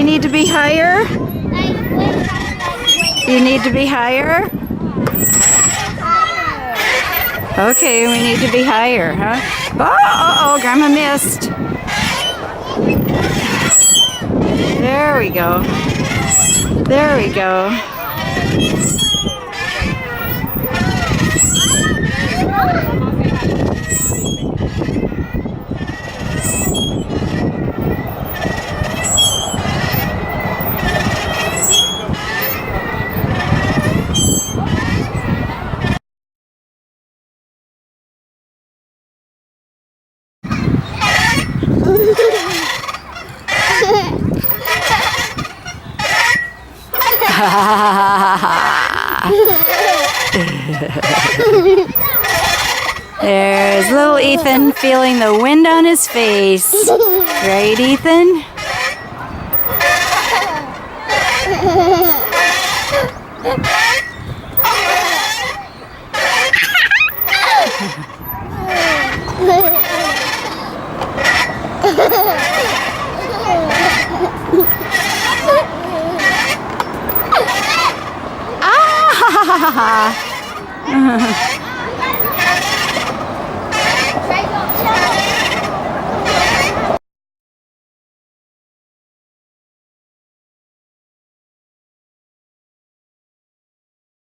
need to be higher? You need to be higher? Okay, we need to be higher, huh? Oh, Grandma missed. There we go. There we go. There's little Ethan feeling the wind on his face. Right, Ethan? Ah!